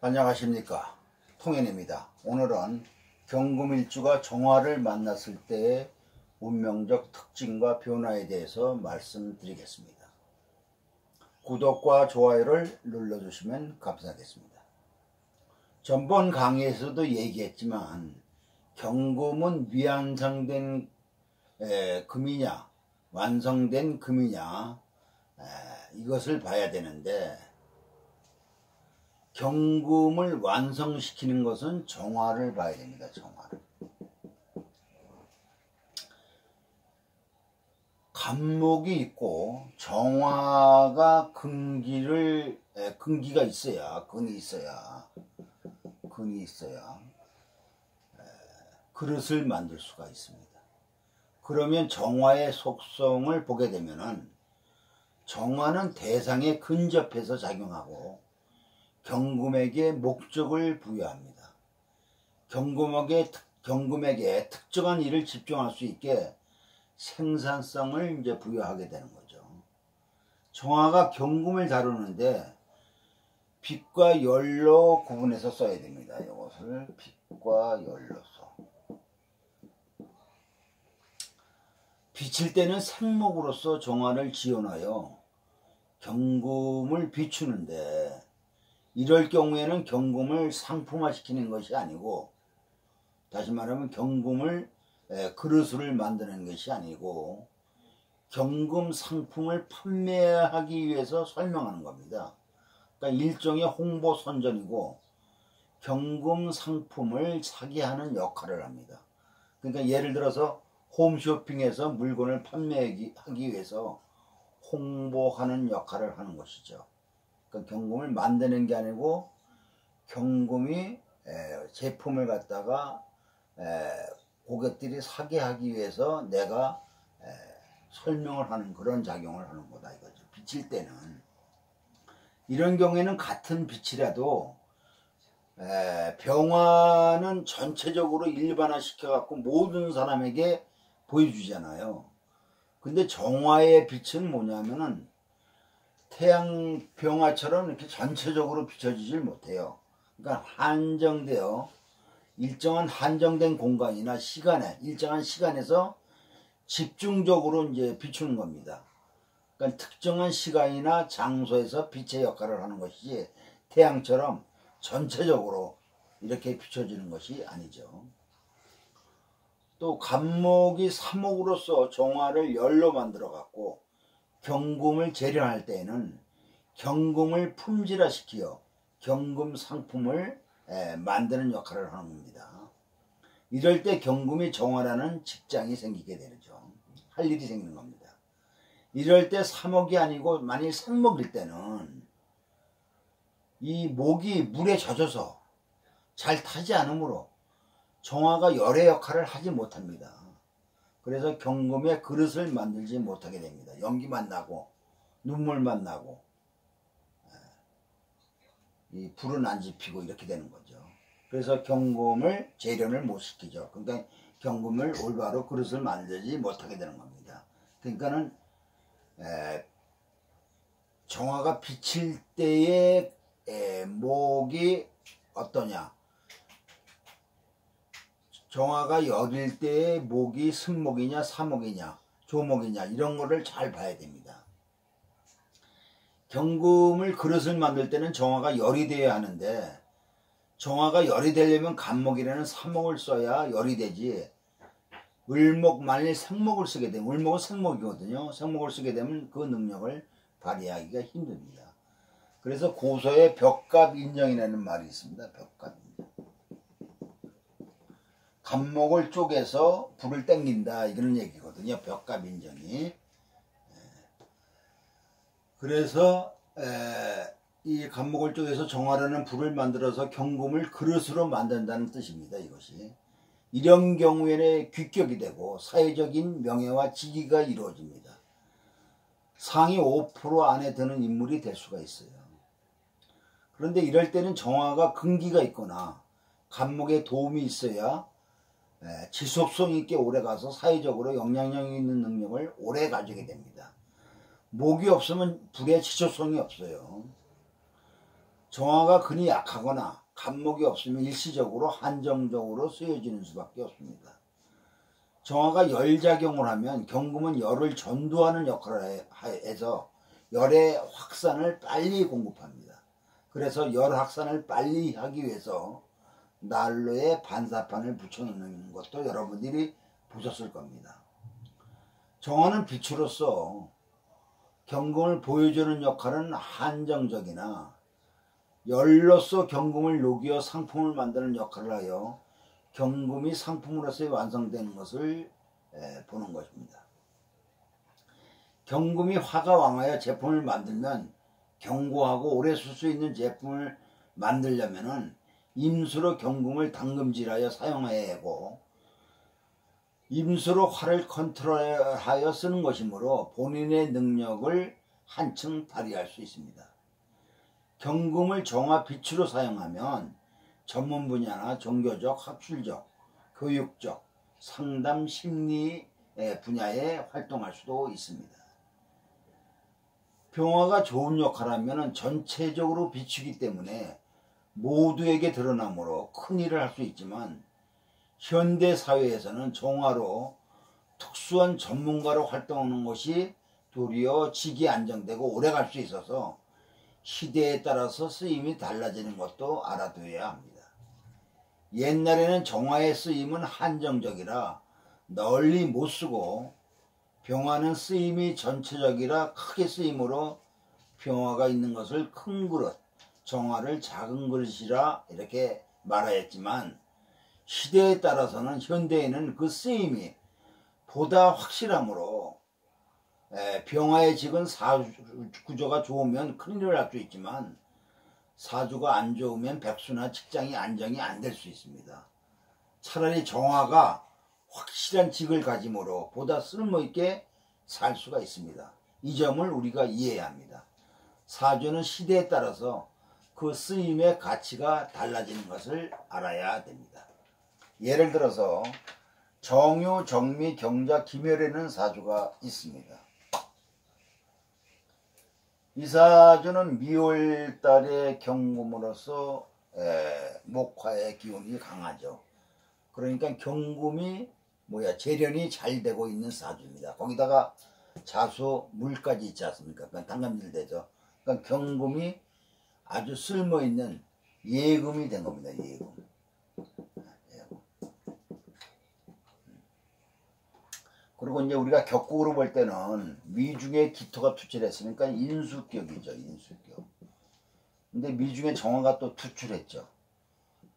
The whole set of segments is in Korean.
안녕하십니까, 통현입니다. 오늘은 경금일주가 정화를 만났을 때의 운명적 특징과 변화에 대해서 말씀드리겠습니다. 구독과 좋아요를 눌러주시면 감사하겠습니다. 전번 강의에서도 얘기했지만 경금은 미완성된 금이냐 완성된 금이냐 이것을 봐야 되는데, 경금을 완성시키는 것은 정화를 봐야 됩니다. 정화를. 간목이 있고 정화가 근기가 있어야, 근이 있어야 그릇을 만들 수가 있습니다. 그러면 정화의 속성을 보게 되면은, 정화는 대상에 근접해서 작용하고 경금에게 목적을 부여합니다. 경금에게 특정한 일을 집중할 수 있게 생산성을 이제 부여하게 되는 거죠. 정화가 경금을 다루는데 빛과 열로 구분해서 써야 됩니다. 이것을 빛과 열로서. 비칠 때는 생목으로서 정화를 지원하여 경금을 비추는데, 이럴 경우에는 경금을 상품화시키는 것이 아니고, 다시 말하면 경금을 그릇을 만드는 것이 아니고 경금 상품을 판매하기 위해서 설명하는 겁니다. 그러니까 일종의 홍보 선전이고 경금 상품을 사게 하는 역할을 합니다. 그러니까 예를 들어서 홈쇼핑에서 물건을 판매하기 위해서 홍보하는 역할을 하는 것이죠. 그러니까 경금을 만드는 게 아니고 경금이 제품을 갖다가 고객들이 사게 하기 위해서 내가 설명을 하는 그런 작용을 하는 거다 이거죠. 비칠 때는. 이런 경우에는 같은 빛이라도 병화는 전체적으로 일반화 시켜갖고 모든 사람에게 보여주잖아요. 근데 정화의 빛은 뭐냐면은 태양 병화처럼 이렇게 전체적으로 비춰지질 못해요. 그러니까 한정되어 일정한 한정된 공간이나 시간에, 일정한 시간에서 집중적으로 이제 비추는 겁니다. 그러니까 특정한 시간이나 장소에서 빛의 역할을 하는 것이지 태양처럼 전체적으로 이렇게 비춰지는 것이 아니죠. 또 간목이 사목으로서 정화를 열로 만들어 갖고 경금을 재련할 때에는 경금을 품질화시키어 경금 상품을 만드는 역할을 하는 겁니다. 이럴 때 경금이 정화라는 직장이 생기게 되죠. 할 일이 생기는 겁니다. 이럴 때 사목이 아니고 만일 생목일 때는 이 목이 물에 젖어서 잘 타지 않으므로 정화가 열의 역할을 하지 못합니다. 그래서 경금의 그릇을 만들지 못하게 됩니다. 연기만 나고 눈물만 나고 이 불은 안 지피고 이렇게 되는 거죠. 그래서 경금을 재련을 못 시키죠. 그러니까 경금을 올바로 그릇을 만들지 못하게 되는 겁니다. 그러니까는 정화가 비칠 때의 목이 어떠냐, 정화가 열일 때의 목이 승목이냐 사목이냐 조목이냐 이런 거를 잘 봐야 됩니다. 경금을 그릇을 만들 때는 정화가 열이 되어야 하는데, 정화가 열이 되려면 간목이라는 사목을 써야 열이 되지, 을목 만일 생목을 쓰게 되면, 을목은 생목이거든요. 생목을 쓰게 되면 그 능력을 발휘하기가 힘듭니다. 그래서 고서에 벽갑인정이라는 말이 있습니다. 벽갑인정. 간목을 쪼개서 불을 땡긴다 이런 얘기거든요. 벽갑인정이. 그래서 이 간목을 쪼개서 정화라는 불을 만들어서 경금을 그릇으로 만든다는 뜻입니다. 이것이. 이런 경우에는 귀격이 되고 사회적인 명예와 직위가 이루어집니다. 상위 5% 안에 드는 인물이 될 수가 있어요. 그런데 이럴 때는 정화가 근기가 있거나 간목에 도움이 있어야 지속성 있게 오래가서 사회적으로 영향력 있는 능력을 오래 가지게 됩니다. 목이 없으면 불의 지속성이 없어요. 정화가 근이 약하거나 간목이 없으면 일시적으로 한정적으로 쓰여지는 수밖에 없습니다. 정화가 열작용을 하면 경금은 열을 전도하는 역할을 해서 열의 확산을 빨리 공급합니다. 그래서 열 확산을 빨리 하기 위해서 난로에 반사판을 붙여놓는 것도 여러분들이 보셨을 겁니다. 정화는 빛으로서 경금을 보여주는 역할은 한정적이나 열로서 경금을 녹여 상품을 만드는 역할을 하여 경금이 상품으로서 완성되는 것을 보는 것입니다. 경금이 화가 왕하여 제품을 만들면 견고하고 오래 쓸 수 있는 제품을 만들려면 임수로 경금을 당금질하여 사용해야 하고 임수로 화를 컨트롤하여 쓰는 것이므로 본인의 능력을 한층 발휘할 수 있습니다. 경금을 정화 빛으로 사용하면 전문 분야나 종교적, 학술적, 교육적, 상담, 심리 분야에 활동할 수도 있습니다. 병화가 좋은 역할을 하면 전체적으로 비추기 때문에 모두에게 드러나므로 큰일을 할 수 있지만 현대사회에서는 정화로 특수한 전문가로 활동하는 것이 도리어 직이 안정되고 오래갈 수 있어서 시대에 따라서 쓰임이 달라지는 것도 알아둬야 합니다. 옛날에는 정화의 쓰임은 한정적이라 널리 못 쓰고 병화는 쓰임이 전체적이라 크게 쓰임으로 병화가 있는 것을 큰 그릇, 정화를 작은 그릇이라 이렇게 말하였지만 시대에 따라서는 현대에는 그 쓰임이 보다 확실하므로 병화의 직은 사주구조가 좋으면 큰일을 할 수 있지만 사주가 안 좋으면 백수나 직장이 안정이 안 될 수 있습니다. 차라리 정화가 확실한 직을 가짐으로 보다 쓸모있게 살 수가 있습니다. 이 점을 우리가 이해해야 합니다. 사주는 시대에 따라서 그 쓰임의 가치가 달라지는 것을 알아야 됩니다. 예를 들어서 정유, 정미, 경자, 기멸에는 사주가 있습니다. 이 사주는 미월달의 경금으로서 목화의 기운이 강하죠. 그러니까 경금이 재련이 잘 되고 있는 사주입니다. 거기다가 자수 물까지 있지 않습니까? 그러니까 당감질 되죠. 그러니까 경금이 아주 쓸모있는 예금이 된 겁니다. 예금. 그리고 이제 우리가 격국으로 볼 때는 미중에 기토가 투출했으니까 인수격이죠. 인수격. 근데 미중에 정화가 또 투출했죠.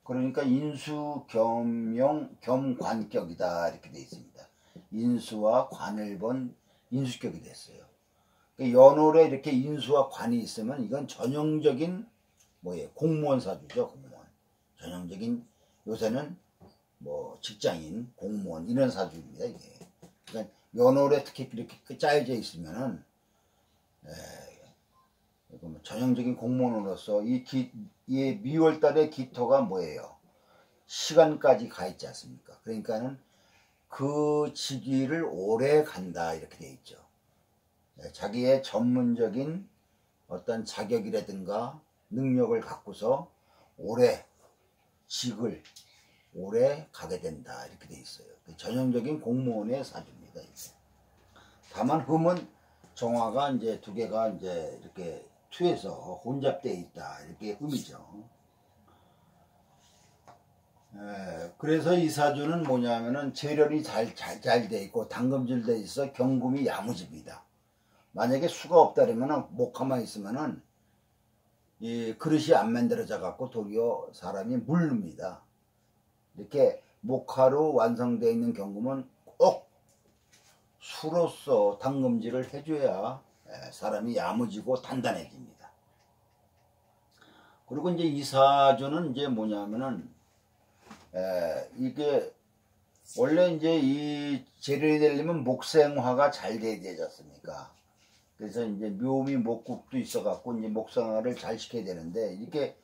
그러니까 인수 겸용 겸관격이다 이렇게 돼 있습니다. 인수와 관을 본 인수격이 됐어요. 연월에 이렇게 인수와 관이 있으면 이건 전형적인 공무원 사주죠. 공무원. 전형적인 요새는 직장인, 공무원 이런 사주입니다. 이게. 그러니까 연월에 특히 이렇게 짜여져 있으면은 전형적인 공무원으로서 이 미월달의 기토가 뭐예요? 시간까지 가 있지 않습니까? 그러니까는 그 직위를 오래 간다 이렇게 돼 있죠. 자기의 전문적인 어떤 자격이라든가 능력을 갖고서 오래 직을 오래 가게 된다 이렇게 돼 있어요. 전형적인 공무원의 사주입니다. 이게. 다만 흠은 정화가 이제 두 개가 이제 이렇게 투에서 혼잡되어 있다 이렇게 흠이죠. 그래서 이 사주는 뭐냐면은 재련이 잘 돼 있고 당금질 돼 있어 경금이 야무집니다. 만약에 수가 없다면 목화만 있으면은 이 그릇이 안 만들어져 갖고 도리어 사람이 물릅니다. 이렇게 목화로 완성되어 있는 경금은 꼭 수로서 당금질을 해줘야 사람이 야무지고 단단해집니다. 그리고 이제 이 사주는 이제 뭐냐면은 이게 원래 이제 이 재련이 되려면 목생화가 잘 돼야 되지 않습니까? 그래서 이제 묘미 목국도 있어 갖고 이제 목생화를 잘 시켜야 되는데 이렇게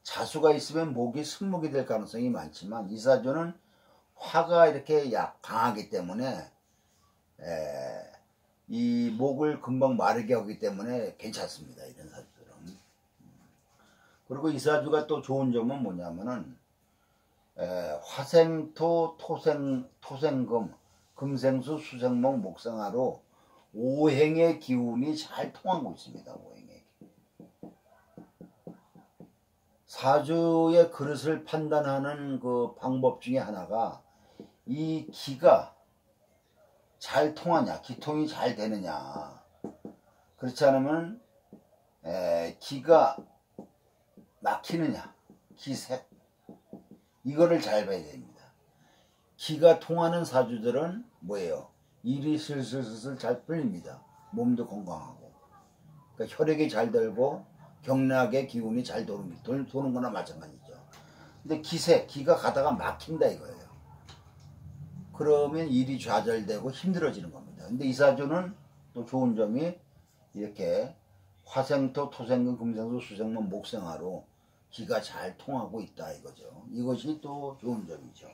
자수가 있으면 목이 승목이 될 가능성이 많지만 이 사주는 화가 이렇게 강하기 때문에 이 목을 금방 마르게 하기 때문에 괜찮습니다. 이런 사주들은. 그리고 이 사주가 또 좋은 점은 뭐냐면은 화생토 토생금 금생수 수생목 목생화로 오행의 기운이 잘 통하고 있습니다. 오행의 기운. 사주의 그릇을 판단하는 그 방법 중에 하나가 이 기가 잘 통하냐, 기통이 잘 되느냐. 그렇지 않으면 기가 막히느냐, 기색, 이거를 잘 봐야 됩니다. 기가 통하는 사주들은 뭐예요? 일이 슬슬슬슬 잘 풀립니다. 몸도 건강하고, 그러니까 혈액이 잘 돌고 경락의 기운이 잘 도는 거나 마찬가지죠. 근데 기색, 기가 가다가 막힌다 이거예요. 그러면 일이 좌절되고 힘들어지는 겁니다. 근데 이 사주는 또 좋은 점이 이렇게 화생토, 토생금, 금생수, 수생목, 목생화로 기가 잘 통하고 있다 이거죠. 이것이 또 좋은 점이죠.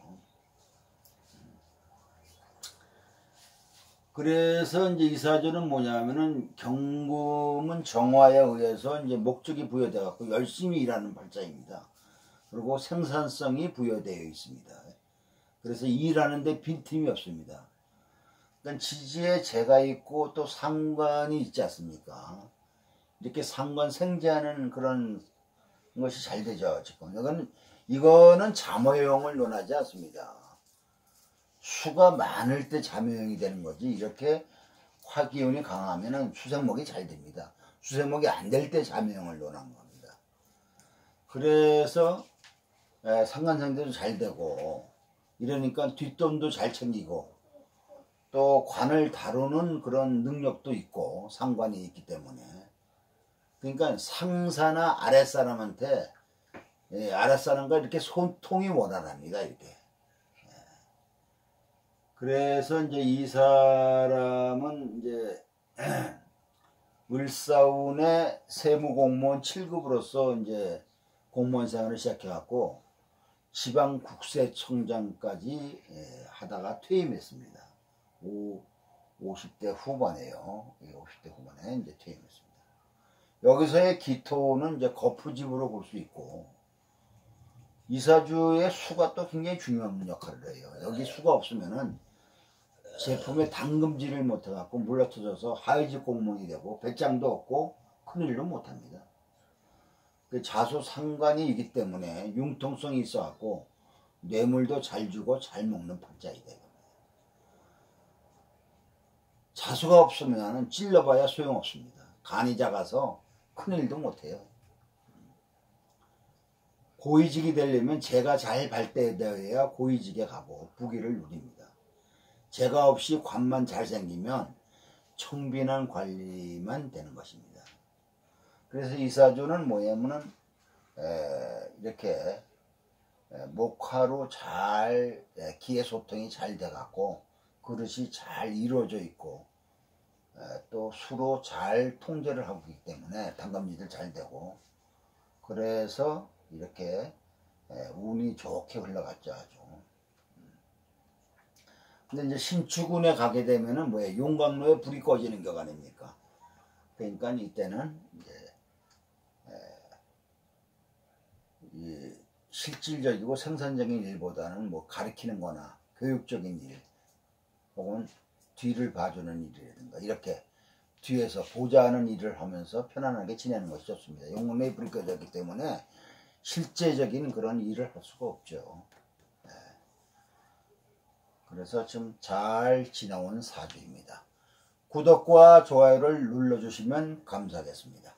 그래서 이제 이 사주는 뭐냐면은 경금은 정화에 의해서 이제 목적이 부여돼 갖고 열심히 일하는 발자입니다. 그리고 생산성이 부여되어 있습니다. 그래서 일하는데 빈틈이 없습니다. 그러니까 지지에 재가 있고 또 상관이 있지 않습니까? 이렇게 상관 생재하는 그런 것이 잘 되죠. 지금 이거는 잠호형을 논하지 않습니다. 수가 많을 때 잠호형이 되는 거지. 이렇게 화기운이 강하면은 수생목이 잘 됩니다. 수생목이 안 될 때 잠호형을 논한 겁니다. 그래서 상관상대도 잘 되고 이러니까 뒷돈도 잘 챙기고 또 관을 다루는 그런 능력도 있고 상관이 있기 때문에, 그러니까 상사나 아랫사람한테 아랫사람과 이렇게 소통이 원활합니다. 이렇게. 그래서 이제 이 사람은 이제 을사운의 세무공무원 7급으로서 이제 공무원 생활을 시작해갖고 지방국세청장까지 하다가 퇴임했습니다. 50대 후반에요. 50대 후반에 이제 퇴임했습니다. 여기서의 기토는 이제 거푸집으로 볼 수 있고, 이사주의 수가 또 굉장히 중요한 역할을 해요. 여기 수가 없으면은 제품에 당금질을 못해갖고 물러터져서 하위직 공무원이 되고 배짱도 없고 큰일도 못합니다. 자수 상관이기 때문에 융통성이 있어갖고 뇌물도 잘 주고 잘 먹는 팔자이다. 자수가 없으면 찔러봐야 소용없습니다. 간이 작아서 큰일도 못해요. 고위직이 되려면 재가 잘 발달되어야 고위직에 가고 부귀를 누립니다. 재가 없이 관만 잘 생기면 청빈한 관리만 되는 것입니다. 그래서 이 사주는 뭐냐면은 이렇게 목화로 잘 기회 소통이 잘 돼갖고 그릇이 잘 이루어져 있고 또 수로 잘 통제를 하고 있기 때문에 당감지들 잘 되고, 그래서 이렇게 운이 좋게 흘러갔죠. 아주. 근데 이제 신축운에 가게 되면은 뭐예요? 용광로에 불이 꺼지는 격 아닙니까? 그러니까 이때는 이제 이 실질적이고 생산적인 일보다는 뭐 가르치는 거나 교육적인 일 혹은 뒤를 봐주는 일이라든가 이렇게 뒤에서 보좌하는 일을 하면서 편안하게 지내는 것이 좋습니다. 용광로에 불이 꺼졌기 때문에 실제적인 그런 일을 할 수가 없죠. 그래서 좀 잘 지나온 사주입니다. 구독과 좋아요를 눌러주시면 감사하겠습니다.